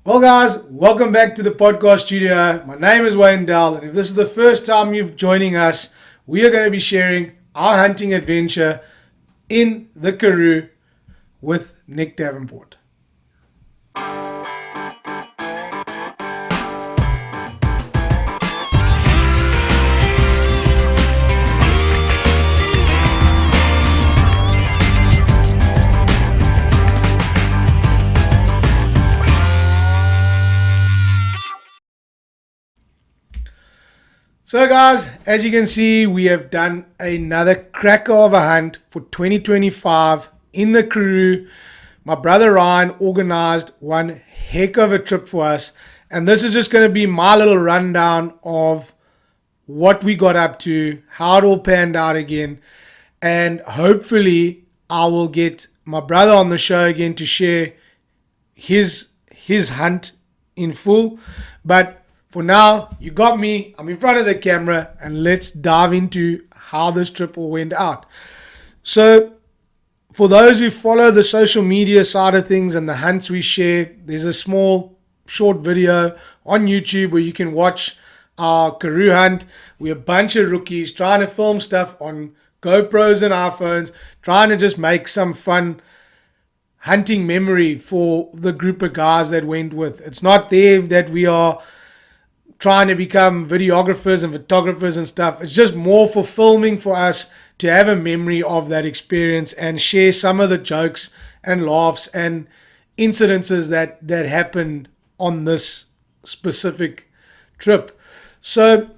Well, guys, welcome back to the podcast studio. My name is Wayne Dell, and if this is the first time you're joining us, we are going to be sharing our hunting adventure in the Karoo with Nic Davenport. So guys, as you can see, we have done another cracker of a hunt for 2025 in the Karoo. My brother Ryan organized one heck of a trip for us, and this is just going to be my little rundown of what we got up to, how it all panned out again, and hopefully I will get my brother on the show again to share his hunt in full. But for now, you got me. I'm in front of the camera, and let's dive into how this trip all went out. So, for those who follow the social media side of things and the hunts we share, there's a small short video on YouTube where you can watch our Karoo hunt. We're a bunch of rookies trying to film stuff on GoPros and iPhones, trying to just make some fun hunting memory for the group of guys that went with. It's not there that we are trying to become videographers and photographers and stuff. It's just more for filming for us to have a memory of that experience and share some of the jokes and laughs and incidences that happened on this specific trip. So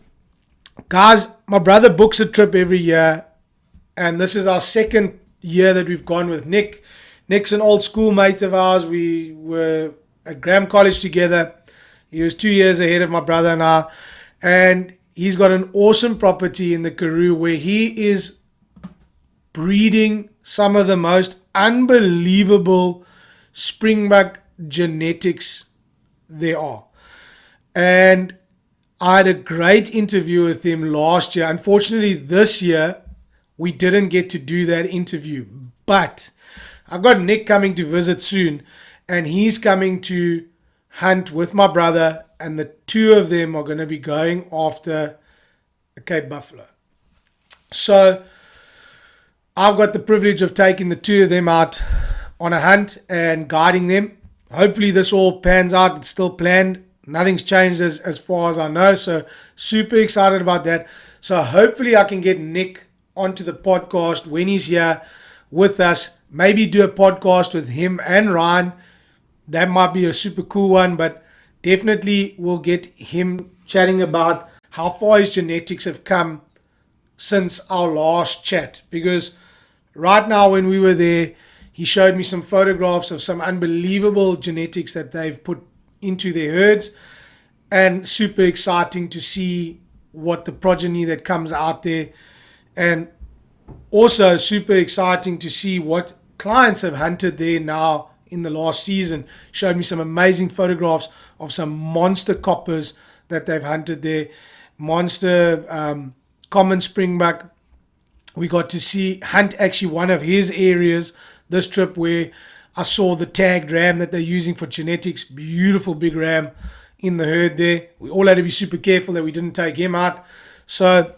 guys, my brother books a trip every year, and this is our second year that we've gone with Nic. Nic's an old schoolmate of ours. We were at Graham College together. He was 2 years ahead of my brother and I, and he's got an awesome property in the Karoo where he is breeding some of the most unbelievable Springbuck genetics there are. And I had a great interview with him last year. Unfortunately, this year, we didn't get to do that interview. But I've got Nic coming to visit soon, and he's coming to hunt with my brother, and the two of them are going to be going after a Cape buffalo. So I've got the privilege of taking the two of them out on a hunt and guiding them. Hopefully this all pans out. It's still planned. Nothing's changed as far as I know, so super excited about that. So hopefully I can get Nic onto the podcast when he's here with us. Maybe do a podcast with him and Ryan. That might be a super cool one, but definitely we'll get him chatting about how far his genetics have come since our last chat. Because right now when we were there, he showed me some photographs of some unbelievable genetics that they've put into their herds, and super exciting to see what the progeny that comes out there, and also super exciting to see what clients have hunted there now in the last season. Showed me some amazing photographs of some monster coppers that they've hunted there. Monster common springbuck. We got to hunt actually one of his areas this trip where I saw the tagged ram that they're using for genetics. Beautiful big ram in the herd there. We all had to be super careful that we didn't take him out. So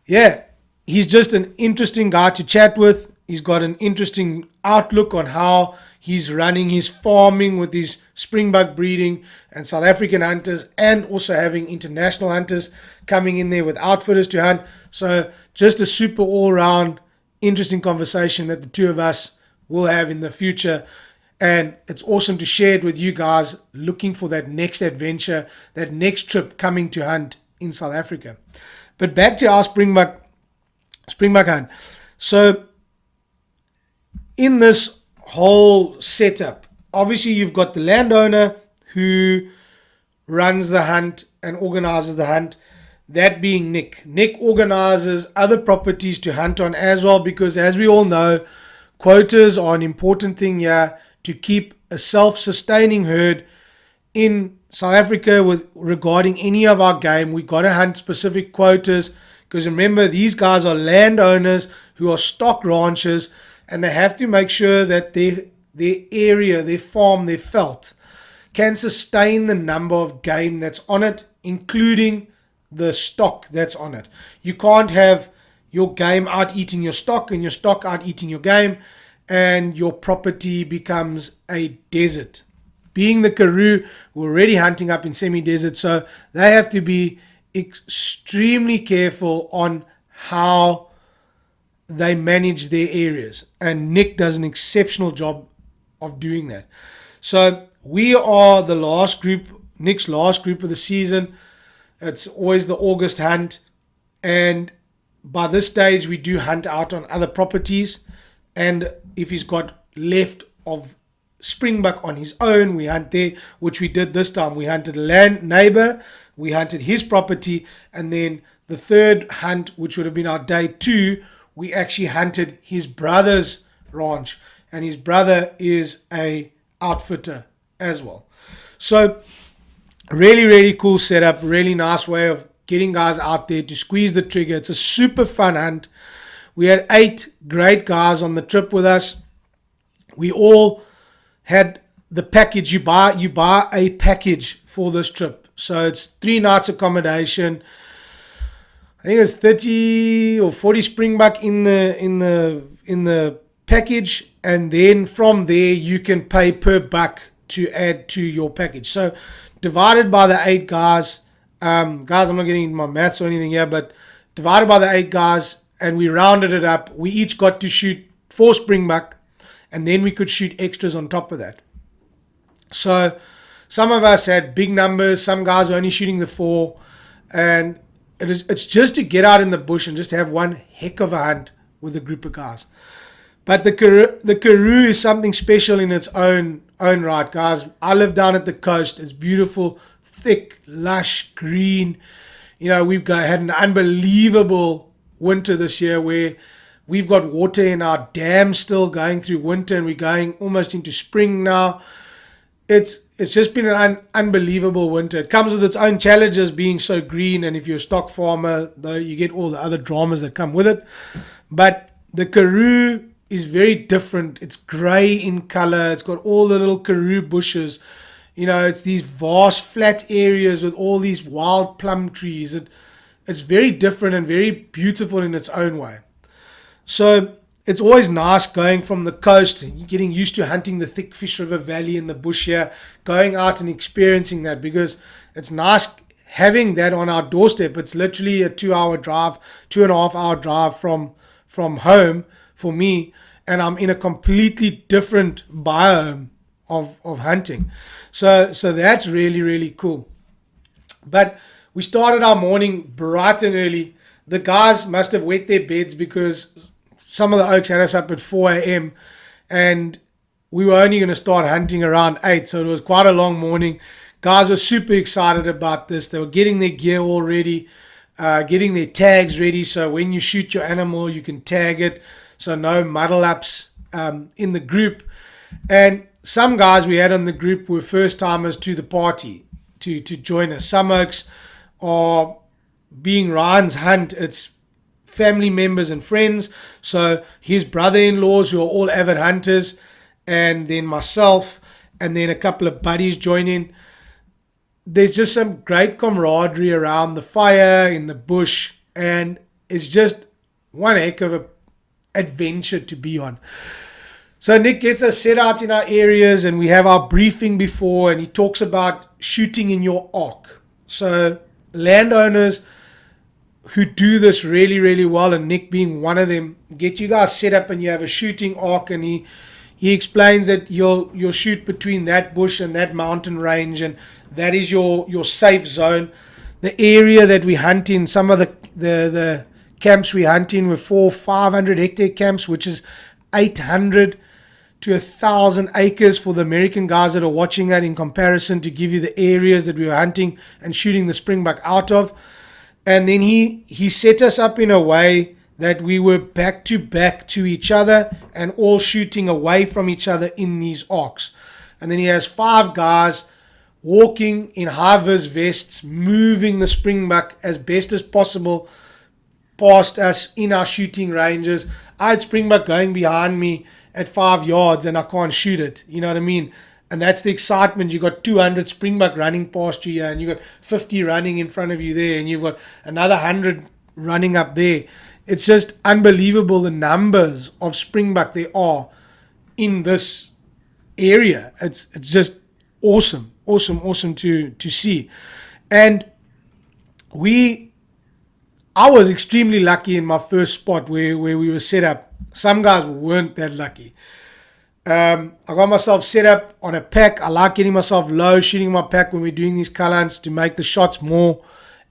yeah, he's just an interesting guy to chat with. He's got an interesting outlook on how he's running his farming with his springbuck breeding and South African hunters, and also having international hunters coming in there with outfitters to hunt. So just a super all-round interesting conversation that the two of us will have in the future. And it's awesome to share it with you guys looking for that next adventure, that next trip coming to hunt in South Africa. But back to our springbuck hunt. So in this whole setup, obviously you've got the landowner who runs the hunt and organizes the hunt, that being Nic. Nic organizes other properties to hunt on as well, because as we all know, quotas are an important thing here to keep a self-sustaining herd in South Africa. With regarding any of our game, we got to hunt specific quotas, because remember, these guys are landowners who are stock ranchers, and they have to make sure that their area, their farm, their veld can sustain the number of game that's on it, including the stock that's on it. You can't have your game out eating your stock and your stock out eating your game, and your property becomes a desert. Being the Karoo, we're already hunting up in semi-desert, so they have to be extremely careful on how they manage their areas. And Nic does an exceptional job of doing that. So we are the last group, Nic's last group of the season. It's always the August hunt. And by this stage, we do hunt out on other properties. And if he's got left of Springbuck on his own, we hunt there, which we did this time. We hunted a land neighbor, we hunted his property, and then the third hunt, which would have been our day 2, we actually hunted his brother's ranch, and his brother is a outfitter as well. So really, really cool setup, really nice way of getting guys out there to squeeze the trigger. It's a super fun hunt. We had 8 great guys on the trip with us. We all had the package. You buy a package for this trip. So it's 3 nights accommodation. I think it's 30 or 40 Springbuck in the package, and then from there you can pay per buck to add to your package. So divided by the 8 guys, guys, I'm not getting into my maths or anything here, but divided by the 8 guys, and we rounded it up. We each got to shoot 4 Springbuck, and then we could shoot extras on top of that. So some of us had big numbers, some guys were only shooting the 4, and it's just to get out in the bush and just have one heck of a hunt with a group of guys. But the Karoo is something special in its own right, guys. I live down at the coast. It's beautiful, thick, lush, green. You know, had an unbelievable winter this year where we've got water in our dam still going through winter, and we're going almost into spring now. It's just been an unbelievable winter. It comes with its own challenges being so green, and if you're a stock farmer, though, you get all the other dramas that come with it. But the Karoo is very different. It's grey in color. It's got all the little Karoo bushes. You know, it's these vast flat areas with all these wild plum trees. It's very different and very beautiful in its own way. So it's always nice going from the coast, getting used to hunting the thick Fish River Valley in the bush here, going out and experiencing that, because it's nice having that on our doorstep. It's literally a 2-hour drive, 2.5-hour drive from home for me, and I'm in a completely different biome of hunting. So that's really, really cool. But we started our morning bright and early. The guys must have wet their beds because some of the oaks had us up at 4 a.m. and we were only going to start hunting around 8, so it was quite a long morning. Guys were super excited about this. They were getting their gear all ready, getting their tags ready, so when you shoot your animal, you can tag it, so no muddle ups in the group. And some guys we had on the group were first timers to the party to join us. Some oaks are, being Ryan's hunt, it's family members and friends, so his brother-in-laws who are all avid hunters, and then myself, and then a couple of buddies join in. There's just some great camaraderie around the fire in the bush, and it's just one heck of an adventure to be on. So Nic gets us set out in our areas, and we have our briefing before, and he talks about shooting in your arc. So landowners who do this really, really well, and Nic being one of them, get you guys set up and you have a shooting arc, and he explains that you'll shoot between that bush and that mountain range, and that is your safe zone. The area that we hunt in, some of the camps we hunt in were 500 hectare camps, which is 800 to 1,000 acres for the American guys that are watching that, in comparison, to give you the areas that we were hunting and shooting the Springbuck out of. And then he set us up in a way that we were back to each other and all shooting away from each other in these arcs. And then he has 5 guys walking in high-vis vests, moving the Springbuck as best as possible past us in our shooting ranges. I had Springbuck going behind me at 5 yards and I can't shoot it. You know what I mean? And that's the excitement. You got 200 Springbuck running past you here, and you got 50 running in front of you there, and you've got another 100 running up there. It's just unbelievable the numbers of Springbuck there are in this area. It's just awesome, awesome to see. And I was extremely lucky in my first spot where we were set up. Some guys weren't that lucky. I got myself set up on a pack. I like getting myself low, shooting my pack when we're doing these color hunts to make the shots more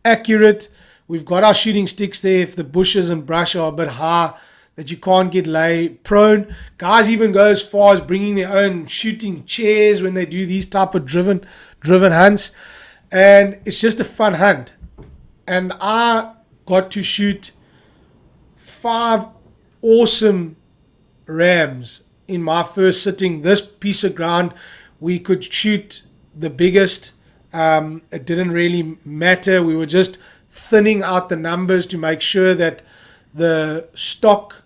accurate. We've got our shooting sticks there if the bushes and brush are a bit high that you can't get lay prone. Guys even go as far as bringing their own shooting chairs when they do these type of driven hunts. And it's just a fun hunt. And I got to shoot 5 awesome rams in my first sitting. This piece of ground, we could shoot the biggest. It didn't really matter. We were just thinning out the numbers to make sure that the stock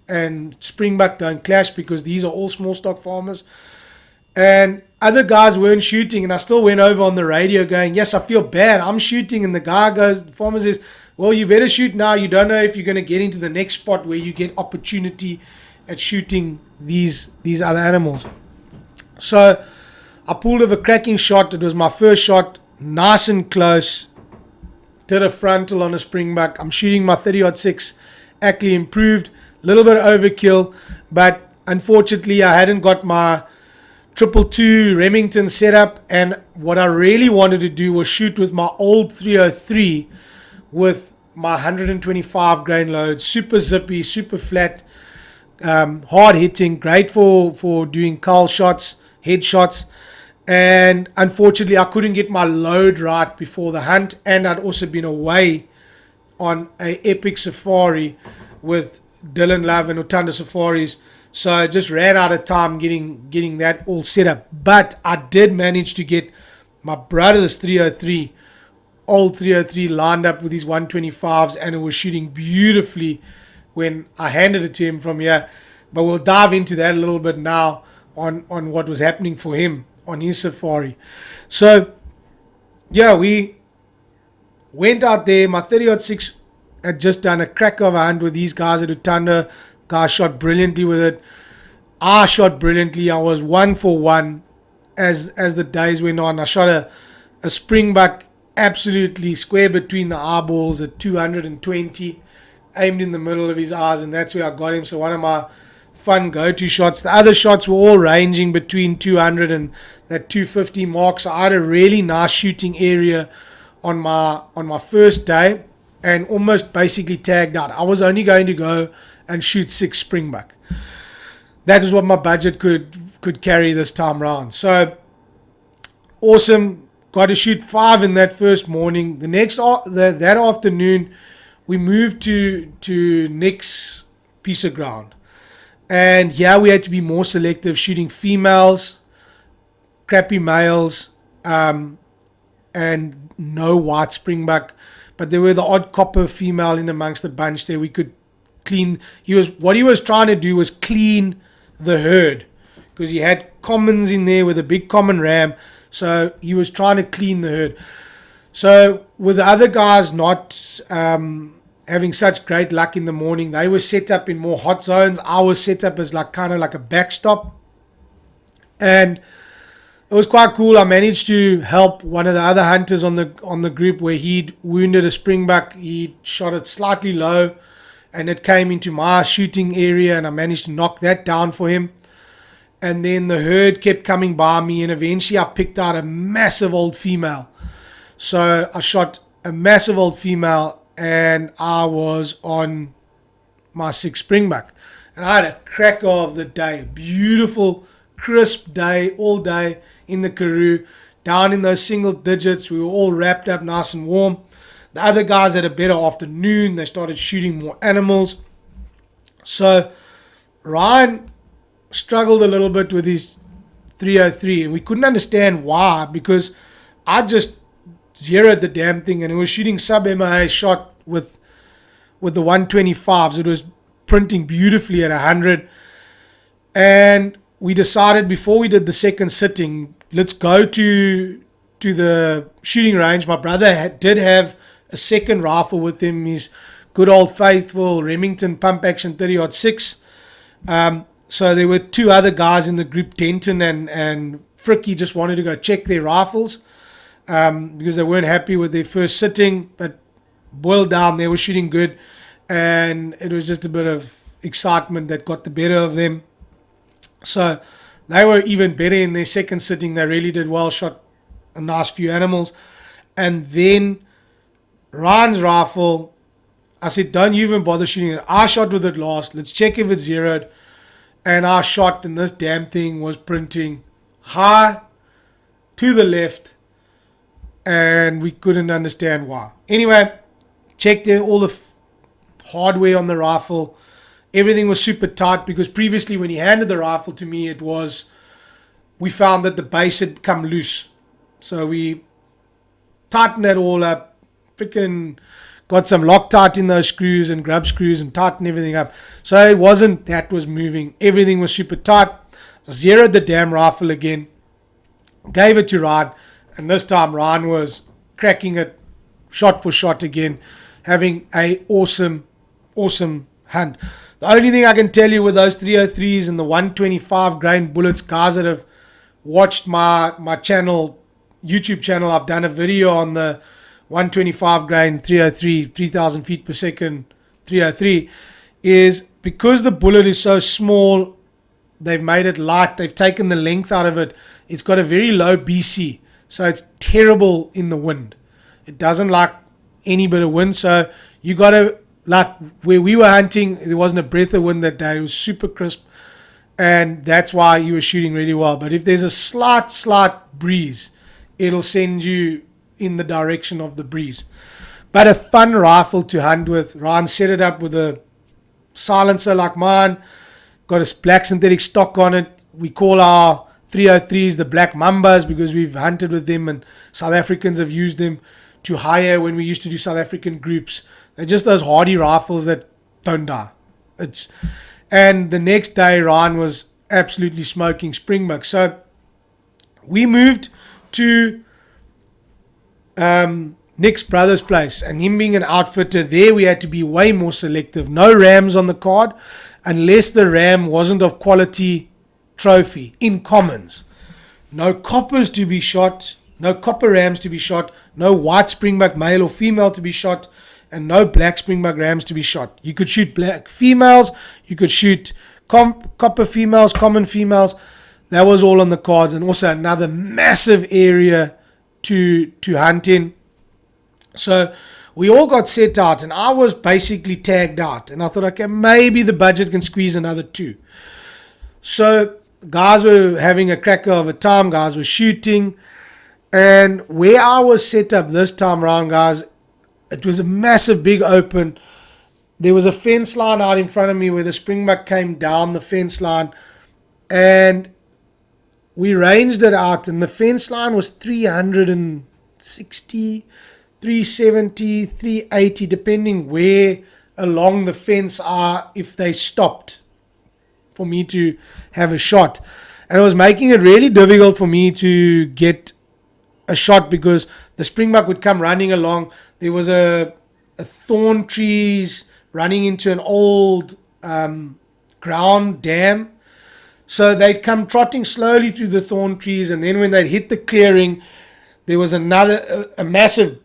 and Springbuck don't clash, because these are all small stock farmers. And other guys weren't shooting, and I still went over on the radio going, yes, I feel bad, I'm shooting. And the farmer says, well, you better shoot now. You don't know if you're going to get into the next spot where you get opportunity at shooting these other animals. So I pulled off a cracking shot. It was my first shot, nice and close. Did a frontal on a Springbuck. I'm shooting my 30-06, actually improved, a little bit overkill, but unfortunately I hadn't got my 222 Remington set up, and what I really wanted to do was shoot with my old 303 with my 125 grain load, super zippy, super flat, hard hitting, great for doing cull shots, head shots. And unfortunately I couldn't get my load right before the hunt, and I'd also been away on a epic safari with Dylan Love and Utanda Safaris, so I just ran out of time getting that all set up. But I did manage to get my brother's 303, old 303, lined up with his 125s, and it was shooting beautifully when I handed it to him from here. But we'll dive into that a little bit now on what was happening for him on his safari. So yeah, we went out there. My 30-06 had just done a crack of a hunt with these guys at Utanda. Guys shot brilliantly with it. I shot brilliantly. I was 1 for 1 as the days went on. I shot a Springbuck absolutely square between the eyeballs at 220, aimed in the middle of his eyes, and that's where I got him. So one of my fun go-to shots. The other shots were all ranging between 200 and that 250 mark. So I had a really nice shooting area on my first day, and almost basically tagged out. I was only going to go and shoot 6 Springbuck. That is what my budget could carry this time round. So awesome. Got to shoot 5 in that first morning. That afternoon, we moved to Nic's piece of ground. And here we had to be more selective, shooting females, crappy males, and no white Springbuck. But there were the odd copper female in amongst the bunch there. We could clean. What he was trying to do was clean the herd, because he had commons in there with a big common ram. So he was trying to clean the herd. So with the other guys not having such great luck in the morning, they were set up in more hot zones. I was set up as kind of like a backstop, and it was quite cool. I managed to help one of the other hunters on the group where he'd wounded a Springbuck. He shot it slightly low, and it came into my shooting area, and I managed to knock that down for him. And then the herd kept coming by me, and eventually I picked out a massive old female. So I shot a massive old female, and I was on my 6 Springbuck. And I had a cracker of the day. Beautiful, crisp day, all day in the Karoo. Down in those single digits. We were all wrapped up nice and warm. The other guys had a better afternoon. They started shooting more animals. So Ryan struggled a little bit with his 303, and we couldn't understand why, because I just zeroed the damn thing, and it was shooting sub-MOA shot with the 125s. It was printing beautifully at 100, and we decided before we did the second sitting, let's go to the shooting range. My brother did have a second rifle with him, his good old faithful Remington pump action 30-06. So there were two other guys in the group, Denton and Fricky, just wanted to go check their rifles because they weren't happy with their first sitting, but boiled down, they were shooting good, and it was just a bit of excitement that got the better of them. So they were even better in their second sitting. They really did well, shot a nice few animals. And then Ryan's rifle, I said, don't you even bother shooting it. I shot with it last. Let's check if it's zeroed. And I shot, and this damn thing was printing high to the left, and we couldn't understand why. Anyway, checked all the hardware on the rifle. Everything was super tight because previously when he handed the rifle to me, we found that the base had come loose. So we tightened that all up, freaking got some Loctite in those screws and grub screws and tightened everything up. So it wasn't that was moving. Everything was super tight. Zeroed the damn rifle again. Gave it to Ryan. And this time Ryan was cracking it shot for shot again. Having a awesome hunt. The only thing I can tell you with those 303s and the 125 grain bullets, guys that have watched my channel, YouTube channel, I've done a video on the 125 grain 303, 3000 feet per second 303, is because the bullet is so small, they've made it light, they've taken the length out of it. It's got a very low BC, so it's terrible in the wind. It doesn't like any bit of wind, so you got to, like where we were hunting, there wasn't a breath of wind that day. It was super crisp, and that's why you were shooting really well. But if there's a slight breeze, it'll send you in the direction of the breeze. But a fun rifle to hunt with. Ryan set it up with a silencer like mine, got a black synthetic stock on it. We call our 303s the Black Mambas because we've hunted with them, and South Africans have used them to hire when we used to do South African groups. They're just those hardy rifles that don't die. And the next day, Ryan was absolutely smoking Springbuck. So we moved to Nic's brother's place, and him being an outfitter, there we had to be way more selective. No rams on the card unless the ram wasn't of quality trophy in commons. No coppers to be shot, no copper rams to be shot, no white Springbuck male or female to be shot, and no black Springbuck rams to be shot. You could shoot black females, you could shoot copper females, common females. That was all on the cards, and also another massive area to hunt in. So we all got set out, and I was basically tagged out, and I thought, okay, maybe the budget can squeeze another 2. So guys were having a cracker of a time, guys were shooting, and where I was set up this time around, guys, it was a massive big open. There was a fence line out in front of me where the Springbuck came down the fence line, and we ranged it out, and the fence line was 360, 370, 380, depending where along the fence are, if they stopped for me to have a shot. And it was making it really difficult for me to get a shot because the Springbuck would come running along. There was a thorn trees running into an old ground dam. So they'd come trotting slowly through the thorn trees, and then when they'd hit the clearing, there was a massive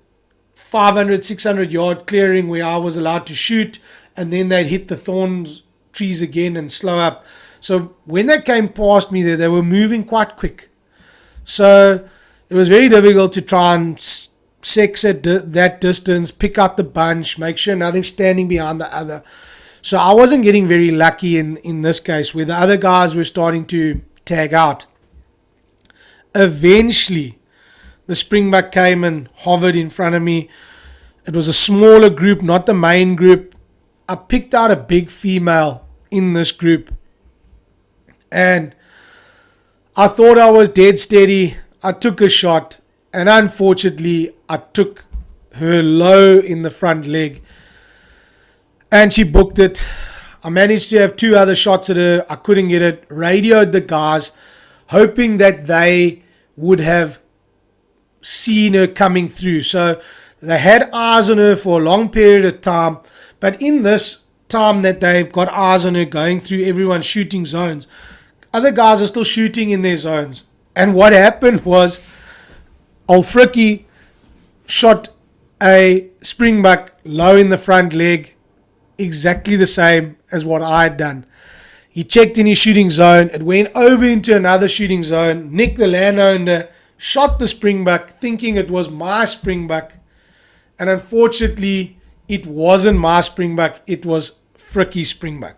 500, 600 yard clearing where I was allowed to shoot, and then they'd hit the thorns trees again and slow up. So when they came past me there, they were moving quite quick. So it was very difficult to try and sex at that distance, pick out the bunch, make sure nothing's standing behind the other. So I wasn't getting very lucky in this case where the other guys were starting to tag out. Eventually, the Springbuck came and hovered in front of me. It was a smaller group, not the main group. I picked out a big female in this group, and I thought I was dead steady. I took a shot, and unfortunately, I took her low in the front leg, and she booked it. I managed to have 2 other shots at her. I couldn't get it. Radioed the guys, hoping that they would have seen her coming through. So they had eyes on her for a long period of time. But in this time that they've got eyes on her going through everyone's shooting zones, other guys are still shooting in their zones. And what happened was old Frikkie shot a Springbuck low in the front leg, exactly the same as what I had done. He checked in his shooting zone. It went over into another shooting zone. Nic, the landowner, shot the Springbuck thinking it was my Springbuck. And unfortunately, it wasn't my Springbuck. It was Frikkie's Springbuck.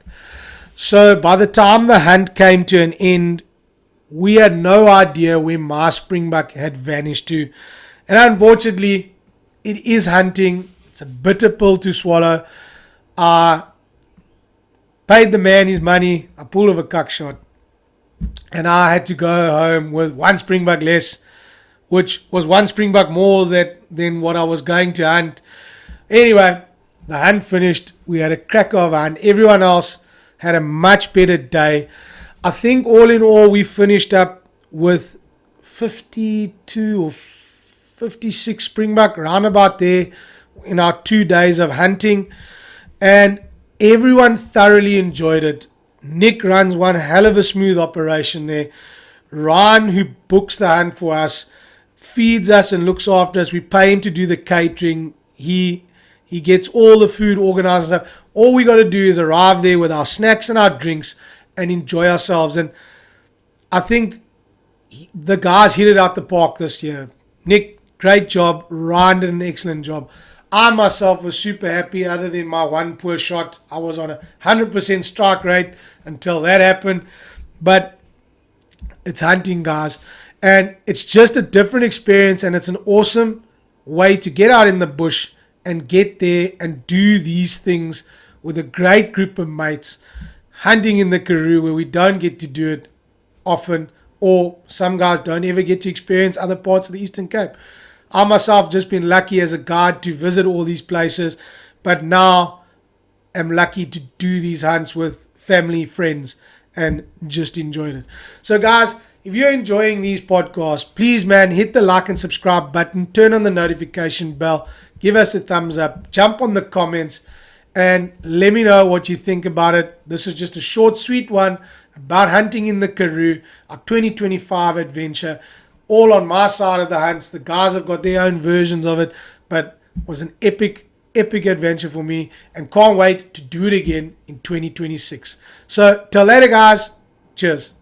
So by the time the hunt came to an end, we had no idea where my Springbuck had vanished to. And unfortunately, it is hunting. It's a bitter pill to swallow. I paid the man his money. I pulled off a cuck shot. And I had to go home with 1 Springbuck less, which was 1 Springbuck more than what I was going to hunt. Anyway, the hunt finished. We had a cracker of a hunt. Everyone else had a much better day. I think all in all, we finished up with 52 or 56 Springbuck, round about there, in our 2 days of hunting. And everyone thoroughly enjoyed it. Nic runs one hell of a smooth operation there. Ryan, who books the hunt for us, feeds us and looks after us. We pay him to do the catering. He gets all the food organized and stuff. All we got to do is arrive there with our snacks and our drinks and enjoy ourselves. And I think the guys hit it out the park this year. Nic, great job. Ryan did an excellent job. I myself was super happy other than my 1 poor shot. I was on a 100% strike rate until that happened. But it's hunting, guys. And it's just a different experience, and it's an awesome way to get out in the bush and get there and do these things with a great group of mates, hunting in the Karoo where we don't get to do it often, or some guys don't ever get to experience other parts of the Eastern Cape. I myself just been lucky as a guide to visit all these places, but now am lucky to do these hunts with family, friends, and just enjoyed it. So guys, if you're enjoying these podcasts, please, man, hit the like and subscribe button, turn on the notification bell, give us a thumbs up, jump on the comments, and let me know what you think about it. This is just a short, sweet one about hunting in the Karoo, our 2025 adventure, all on my side of the hunts. The guys have got their own versions of it, but it was an epic adventure for me, and can't wait to do it again in 2026. So till later, guys. Cheers.